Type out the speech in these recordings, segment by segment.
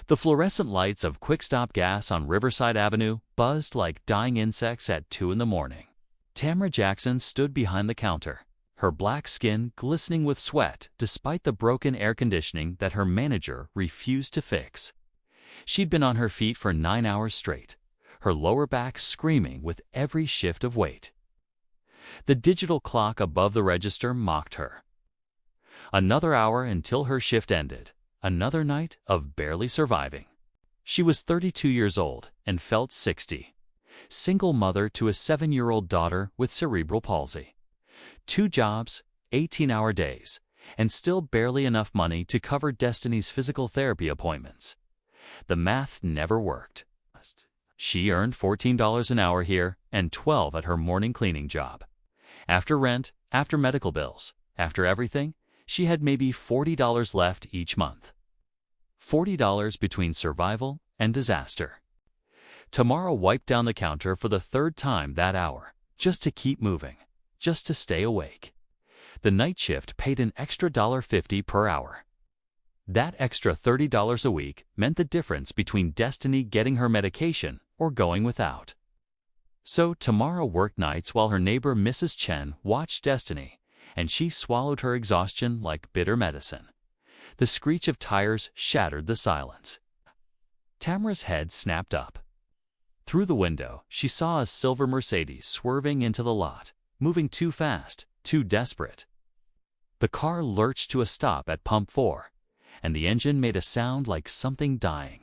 The fluorescent lights of quick-stop gas on Riverside Avenue buzzed like dying insects at 2 in the morning. Tamara Jackson stood behind the counter, her black skin glistening with sweat despite the broken air conditioning that her manager refused to fix. She'd been on her feet for 9 hours straight, her lower back screaming with every shift of weight. The digital clock above the register mocked her. Another hour until her shift ended, another night of barely surviving. She was 32 years old and felt 60. Single mother to a 7-year-old daughter with cerebral palsy. 2 jobs, 18-hour days, and still barely enough money to cover Destiny's physical therapy appointments. The math never worked. She earned $14 an hour here and $12 at her morning cleaning job. After rent, after medical bills, after everything, she had maybe $40 left each month. $40 between survival and disaster. Tamara wiped down the counter for the 3rd time that hour, just to keep moving, just to stay awake. The night shift paid an extra $1.50 per hour. That extra $30 a week meant the difference between Destiny getting her medication or going without. So Tamara worked nights while her neighbor Mrs. Chen watched Destiny, and she swallowed her exhaustion like bitter medicine. The screech of tires shattered the silence. Tamara's head snapped up. Through the window, she saw a silver Mercedes swerving into the lot, moving too fast, too desperate. The car lurched to a stop at pump 4, and the engine made a sound like something dying.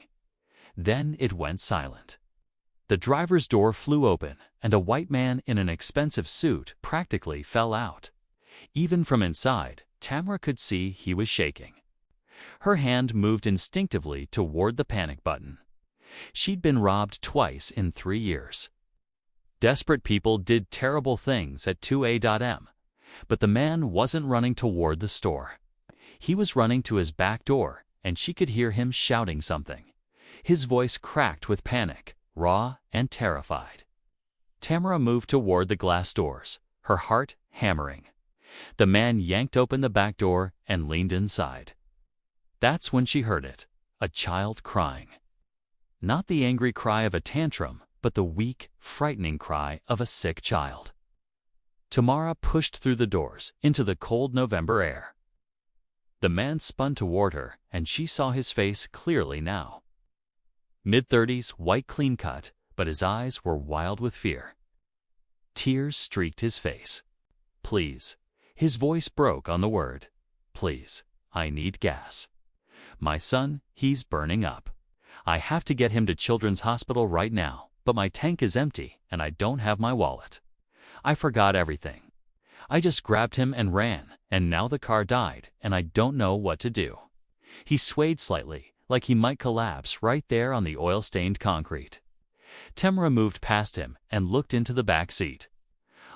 Then it went silent. The driver's door flew open, and a white man in an expensive suit practically fell out. Even from inside, Tamara could see he was shaking. Her hand moved instinctively toward the panic button. She'd been robbed twice in 3 years. Desperate people did terrible things at 2am, but the man wasn't running toward the store. He was running to his back door, and she could hear him shouting something. His voice cracked with panic, raw and terrified. Tamara moved toward the glass doors, her heart hammering. The man yanked open the back door and leaned inside. That's when she heard it, a child crying. Not the angry cry of a tantrum, but the weak, frightening cry of a sick child. Tamara pushed through the doors into the cold November air. The man spun toward her, and she saw his face clearly now. Mid-30s, white clean cut, but his eyes were wild with fear. Tears streaked his face. Please. His voice broke on the word. Please, I need gas. My son, he's burning up. I have to get him to Children's Hospital right now, but my tank is empty and I don't have my wallet. I forgot everything. I just grabbed him and ran, and now the car died and I don't know what to do. He swayed slightly, like he might collapse right there on the oil-stained concrete. Tamara moved past him and looked into the back seat.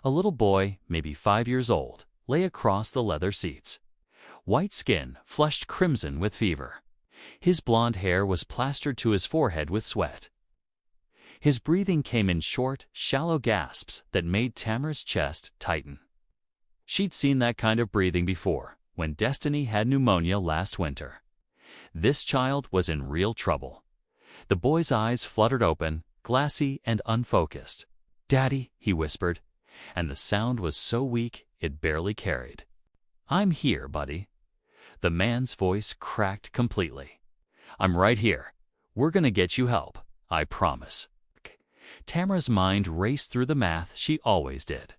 A little boy, maybe 5 years old, lay across the leather seats. White skin flushed crimson with fever. His blonde hair was plastered to his forehead with sweat. His breathing came in short, shallow gasps that made Tamara's chest tighten. She'd seen that kind of breathing before, when Destiny had pneumonia last winter. This child was in real trouble. The boy's eyes fluttered open, glassy and unfocused. "Daddy," he whispered, and the sound was so weak it barely carried. "I'm here, buddy." The man's voice cracked completely. "I'm right here. We're gonna get you help, I promise." Tamara's mind raced through the math she always did.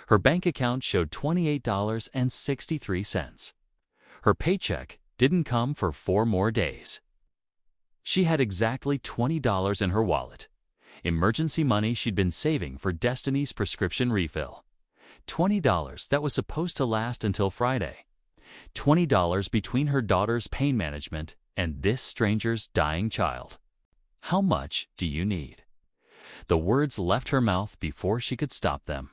Her bank account showed $28.63. Her paycheck didn't come for 4 more days. She had exactly $20 in her wallet. Emergency money she'd been saving for Destiny's prescription refill. $20 that was supposed to last until Friday. $20 between her daughter's pain management and this stranger's dying child. How much do you need? The words left her mouth before she could stop them.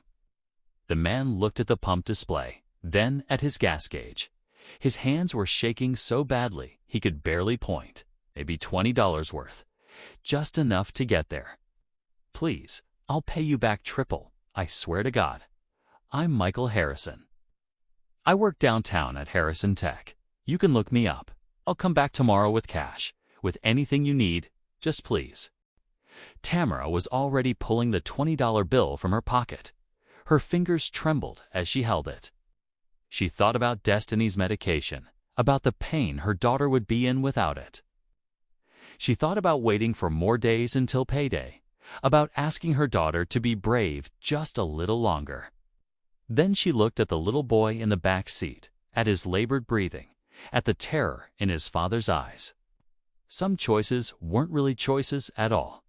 The man looked at the pump display, then at his gas gauge. His hands were shaking so badly he could barely point. Maybe $20 worth. Just enough to get there. "Please, I'll pay you back triple, I swear to God. I'm Michael Harrison. I work downtown at Harrison Tech. You can look me up. I'll come back tomorrow with cash. with anything you need, just please." Tamara was already pulling the $20 bill from her pocket. Her fingers trembled as she held it. She thought about Destiny's medication, about the pain her daughter would be in without it. She thought about waiting for more days until payday, about asking her daughter to be brave just a little longer. Then she looked at the little boy in the back seat, at his labored breathing, at the terror in his father's eyes. Some choices weren't really choices at all.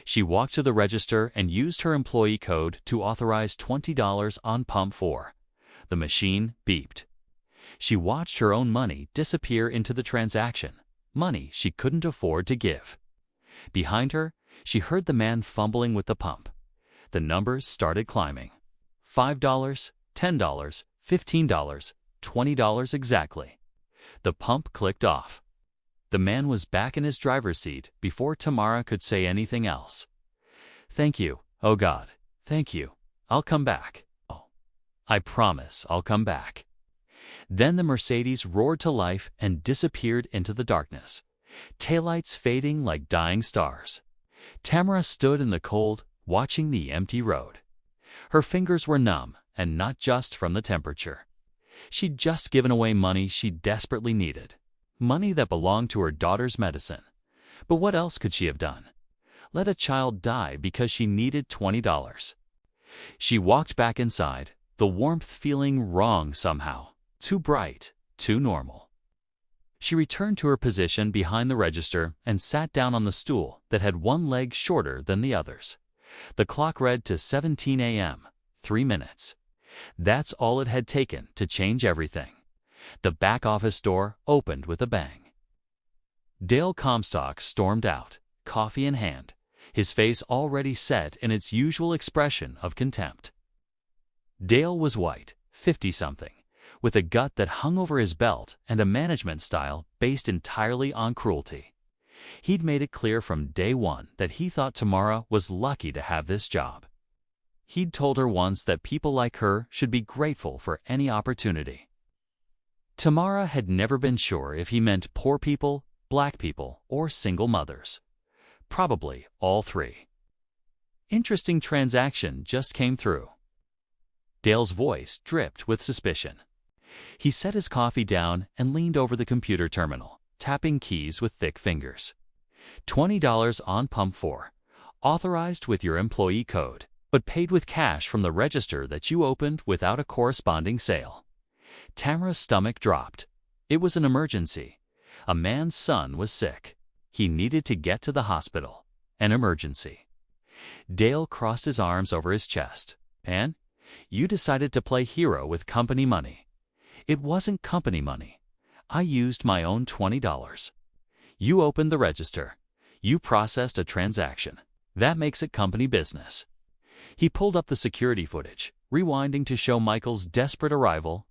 She walked to the register and used her employee code to authorize $20 on pump 4. The machine beeped. She watched her own money disappear into the transaction, money she couldn't afford to give. Behind her, she heard the man fumbling with the pump. The numbers started climbing. $5, $10, $15, $20 exactly. The pump clicked off. The man was back in his driver's seat before Tamara could say anything else. "Thank you, oh God, thank you. I'll come back. Oh, I promise I'll come back." Then the Mercedes roared to life and disappeared into the darkness, taillights fading like dying stars. Tamara stood in the cold, watching the empty road. Her fingers were numb, and not just from the temperature. She'd just given away money she desperately needed, money that belonged to her daughter's medicine. But what else could she have done? Let a child die because she needed $20. She walked back inside, the warmth feeling wrong somehow, too bright, too normal. She returned to her position behind the register and sat down on the stool that had one leg shorter than the others. The clock read to 17 a.m., 3 minutes. That's all it had taken to change everything. The back office door opened with a bang. Dale Comstock stormed out, coffee in hand, his face already set in its usual expression of contempt. Dale was white, 50-something, with a gut that hung over his belt and a management style based entirely on cruelty. He'd made it clear from day one that he thought Tamara was lucky to have this job. He'd told her once that people like her should be grateful for any opportunity. Tamara had never been sure if he meant poor people, black people, or single mothers. Probably all three. "Interesting transaction just came through." Dale's voice dripped with suspicion. He set his coffee down and leaned over the computer terminal, tapping keys with thick fingers. $20 on pump 4, authorized with your employee code, but paid with cash from the register that you opened without a corresponding sale. Tamara's stomach dropped. It was an emergency. A man's son was sick. He needed to get to the hospital. An emergency. Dale crossed his arms over his chest. "And you decided to play hero with company money." "It wasn't company money. I used my own $20. You opened the register. You processed a transaction. That makes it company business." He pulled up the security footage, rewinding to show Michael's desperate arrival,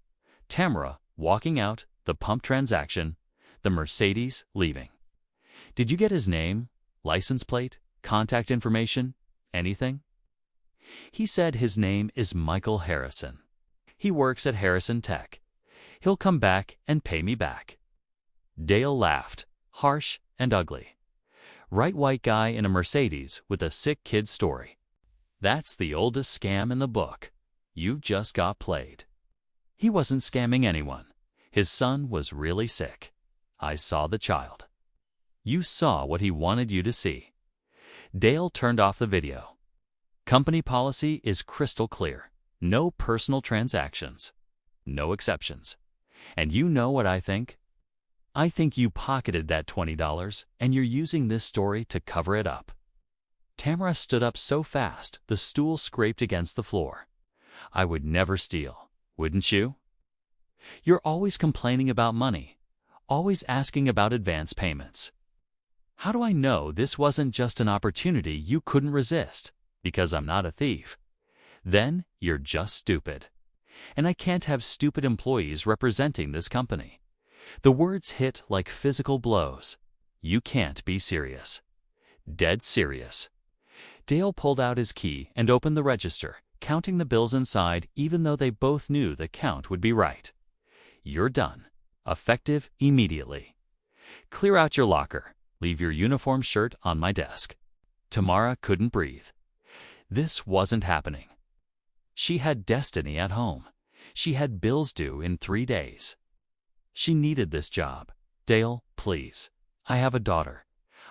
Tamara walking out, the pump transaction, the Mercedes leaving. "Did you get his name, license plate, contact information, anything?" "He said his name is Michael Harrison. He works at Harrison Tech. He'll come back and pay me back." Dale laughed, harsh and ugly. Right white guy in a Mercedes with a sick kid's story. That's the oldest scam in the book. You've just got played. He wasn't scamming anyone. His son was really sick. I saw the child. You saw what he wanted you to see. Dale turned off the video. Company policy is crystal clear. No personal transactions. No exceptions. And you know what I think? I think you pocketed that $20 and you're using this story to cover it up. Tamara stood up so fast the stool scraped against the floor. I would never steal, wouldn't you? You're always complaining about money, always asking about advance payments. How do I know this wasn't just an opportunity you couldn't resist? Because I'm not a thief. Then you're just stupid. And I can't have stupid employees representing this company. The words hit like physical blows. You can't be serious. Dead serious. Dale pulled out his key and opened the register, counting the bills inside even though they both knew the count would be right. You're done. Effective immediately. Clear out your locker. Leave your uniform shirt on my desk. Tamara couldn't breathe. This wasn't happening. She had destiny at home. She had bills due in 3 days. She needed this job. Dale, please. I have a daughter.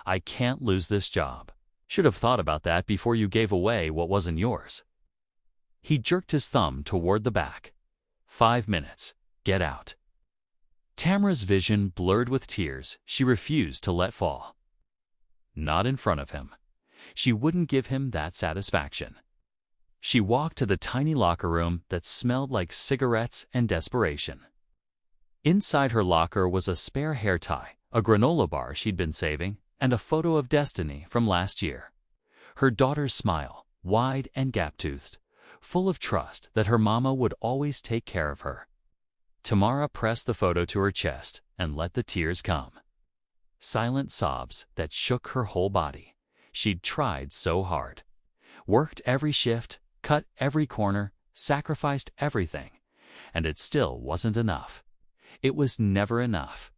I can't lose this job. Should have thought about that before you gave away what wasn't yours. He jerked his thumb toward the back. 5 minutes. Get out. Tamara's vision blurred with tears she refused to let fall. Not in front of him. She wouldn't give him that satisfaction. She walked to the tiny locker room that smelled like cigarettes and desperation. Inside her locker was a spare hair tie, a granola bar she'd been saving, and a photo of Destiny from last year. Her daughter's smile, wide and gap-toothed, full of trust that her mama would always take care of her. Tamara pressed the photo to her chest and let the tears come. Silent sobs that shook her whole body. She'd tried so hard. Worked every shift, cut every corner, sacrificed everything, and it still wasn't enough. It was never enough.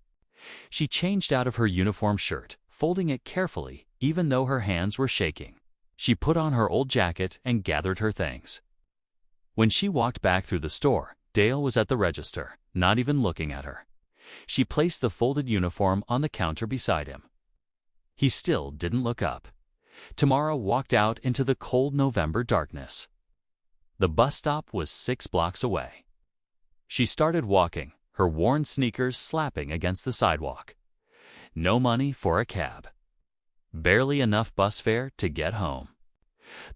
She changed out of her uniform shirt, folding it carefully even though her hands were shaking. She put on her old jacket and gathered her things. When she walked back through the store, Dale was at the register, not even looking at her. She placed the folded uniform on the counter beside him. He still didn't look up. Tamara walked out into the cold November darkness. The bus stop was 6 blocks away. She started walking, her worn sneakers slapping against the sidewalk. No money for a cab. Barely enough bus fare to get home.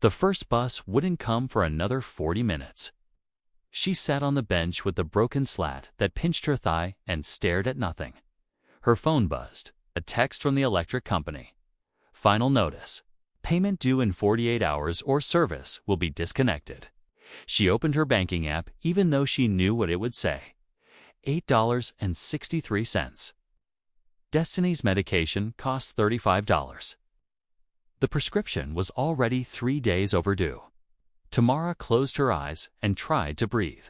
The first bus wouldn't come for another 40 minutes. She sat on the bench with the broken slat that pinched her thigh and stared at nothing. Her phone buzzed. A text from the electric company. Final notice. Payment due in 48 hours or service will be disconnected. She opened her banking app even though she knew what it would say. $8.63. Destiny's medication costs $35. The prescription was already 3 days overdue. Tamara closed her eyes and tried to breathe.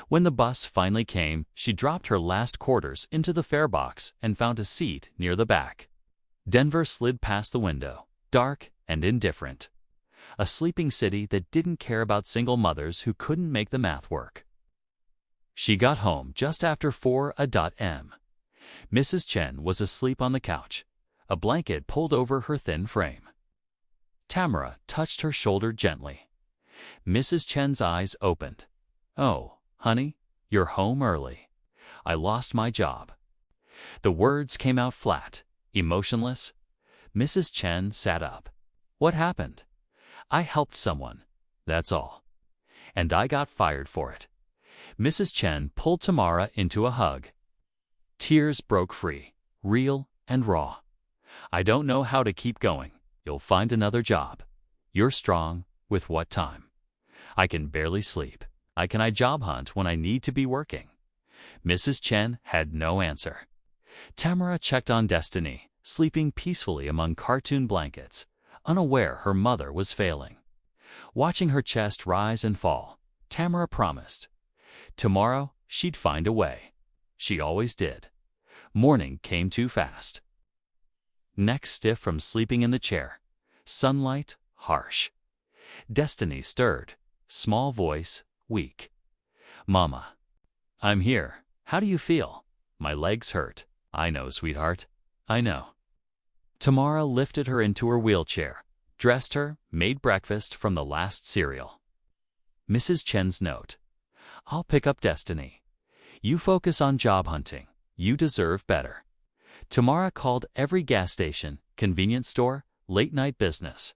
When the bus finally came, she dropped her last quarters into the fare box and found a seat near the back. Denver slid past the window, dark and indifferent. A sleeping city that didn't care about single mothers who couldn't make the math work. She got home just after 4 a.m. Mrs. Chen was asleep on the couch, a blanket pulled over her thin frame. Tamara touched her shoulder gently. Mrs. Chen's eyes opened. "Oh, honey, you're home early. I lost my job." The words came out flat, emotionless. Mrs. Chen sat up. "What happened?" "I helped someone, that's all. And I got fired for it." Mrs. Chen pulled Tamara into a hug. Tears broke free, real and raw. "I don't know how to keep going. You'll find another job. You're strong. With what time? I can barely sleep. I job hunt when I need to be working." Mrs. Chen had no answer. Tamara checked on Destiny, sleeping peacefully among cartoon blankets, unaware her mother was failing. Watching her chest rise and fall, Tamara promised. Tomorrow she'd find a way. She always did. Morning came too fast. Neck stiff from sleeping in the chair. Sunlight harsh. Destiny stirred. Small voice, weak. "Mama, I'm here. How do you feel?" "My legs hurt." "I know, sweetheart. I know." Tamara lifted her into her wheelchair, dressed her, made breakfast from the last cereal. Mrs. Chen's note. "I'll pick up Destiny. You focus on job hunting. You deserve better." Tamara called every gas station, convenience store, late-night business.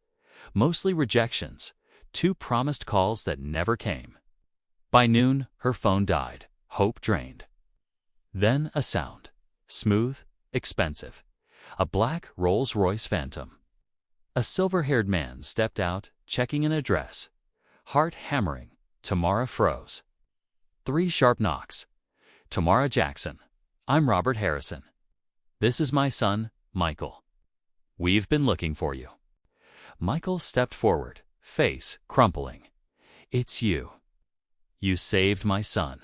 Mostly rejections. 2 promised calls that never came. By noon, her phone died, hope drained. Then a sound. Smooth, expensive. A black Rolls-Royce Phantom. A silver-haired man stepped out, checking an address. Heart hammering, Tamara froze. 3 sharp knocks. "Tamara Jackson. I'm Robert Harrison. This is my son, Michael. We've been looking for you." Michael stepped forward, face crumpling. "It's you. You saved my son."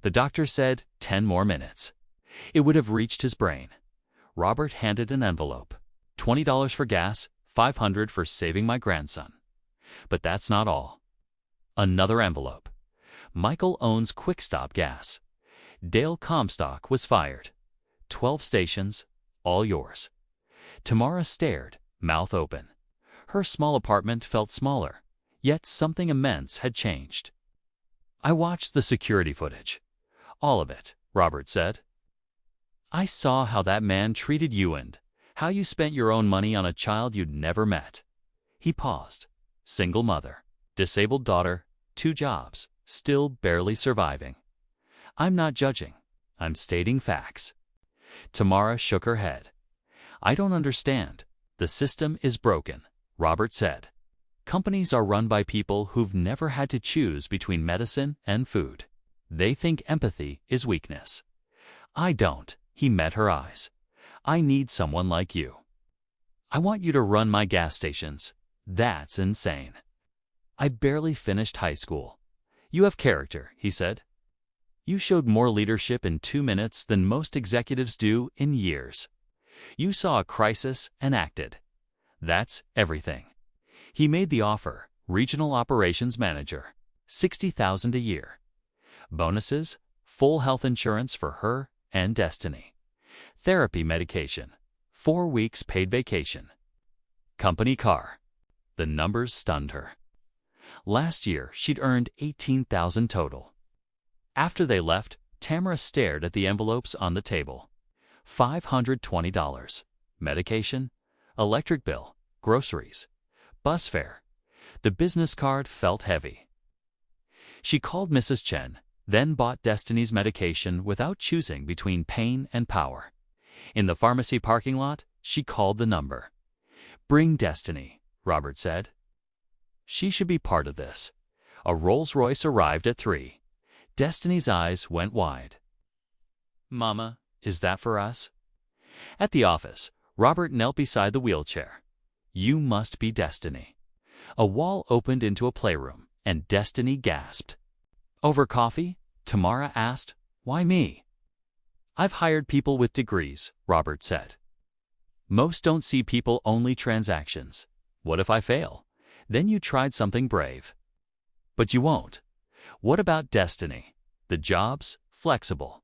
The doctor said 10 more minutes. It would have reached his brain. Robert handed an envelope. $20 for gas, $500 for saving my grandson. But that's not all. Another envelope. Michael owns Quick Stop Gas. Dale Comstock was fired. 12 stations, all yours. Tamara stared, mouth open. Her small apartment felt smaller, yet something immense had changed. I watched the security footage. All of it, Robert said. I saw how that man treated you and how you spent your own money on a child you'd never met. He paused. Single mother, disabled daughter, 2 jobs, still barely surviving. I'm not judging. I'm stating facts. Tamara shook her head. I don't understand. The system is broken, Robert said. Companies are run by people who've never had to choose between medicine and food. They think empathy is weakness. I don't. He met her eyes. I need someone like you. I want you to run my gas stations. That's insane. I barely finished high school. You have character, he said. You showed more leadership in 2 minutes than most executives do in years. You saw a crisis and acted. That's everything. He made the offer, regional operations manager, $60,000 a year. Bonuses, full health insurance for her and Destiny. Therapy medication, 4 weeks paid vacation. Company car. The numbers stunned her. Last year, she'd earned $18,000 total. After they left, Tamara stared at the envelopes on the table. $520. Medication, electric bill, groceries, bus fare. The business card felt heavy. She called Mrs. Chen, then bought Destiny's medication without choosing between pain and power. In the pharmacy parking lot, she called the number. Bring Destiny, Robert said. She should be part of this. A Rolls-Royce arrived at 3. Destiny's eyes went wide. Mama, is that for us? At the office, Robert knelt beside the wheelchair. You must be Destiny. A wall opened into a playroom, and Destiny gasped. Over coffee, Tamara asked, Why me? I've hired people with degrees, Robert said. Most don't see people, only transactions. What if I fail? Then you tried something brave. But you won't. What about Destiny? The job's flexible.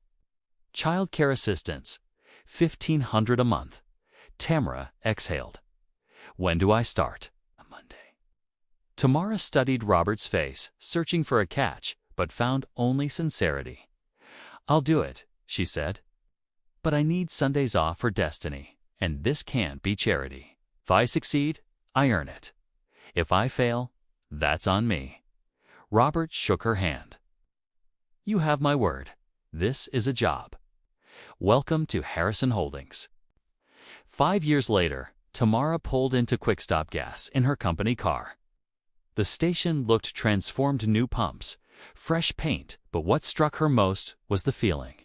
Child care assistance, $1,500 a month. Tamara exhaled. When do I start? On Monday. Tamara studied Robert's face, searching for a catch, but found only sincerity. I'll do it, she said. But I need Sundays off for Destiny, and this can't be charity. If I succeed, I earn it. If I fail, that's on me. Robert shook her hand. You have my word. This is a job. Welcome to Harrison Holdings. 5 years later, Tamara pulled into Quick Stop Gas in her company car. The station looked transformed, new pumps, fresh paint, but what struck her most was the feeling.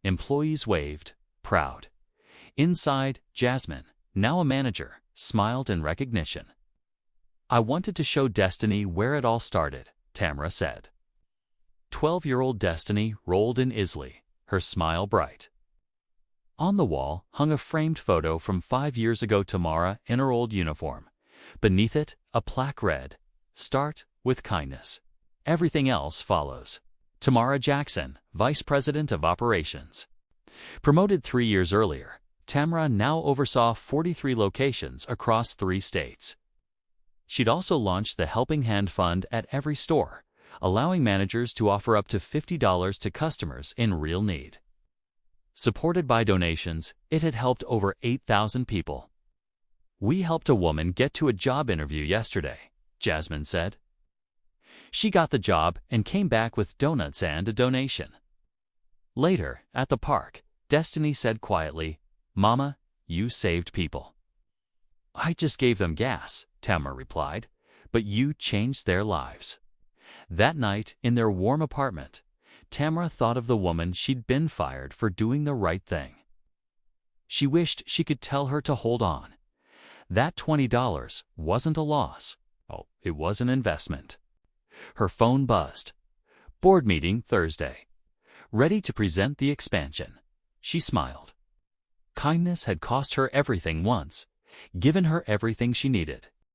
Employees waved, proud. Inside, Jasmine, now a manager, smiled in recognition. I wanted to show Destiny where it all started, Tamara said. 12-year-old Destiny rolled in easily, her smile bright. On the wall hung a framed photo from 5 years ago, Tamara in her old uniform. Beneath it, a plaque read, Start with kindness. Everything else follows. Tamara Jackson, Vice President of Operations. Promoted 3 years earlier, Tamara now oversaw 43 locations across 3 states. She'd also launched the Helping Hand Fund at every store, allowing managers to offer up to $50 to customers in real need. Supported by donations, it had helped over 8,000 people. We helped a woman get to a job interview yesterday, Jasmine said. She got the job and came back with donuts and a donation. Later, at the park, Destiny said quietly, Mama, you saved people. I just gave them gas, Tamara replied, but you changed their lives. That night, in their warm apartment, Tamara thought of the woman she'd been fired for doing the right thing. She wished she could tell her to hold on. That $20 wasn't a loss. Oh, it was an investment. Her phone buzzed. Board meeting Thursday. Ready to present the expansion. She smiled. Kindness had cost her everything once, given her everything she needed.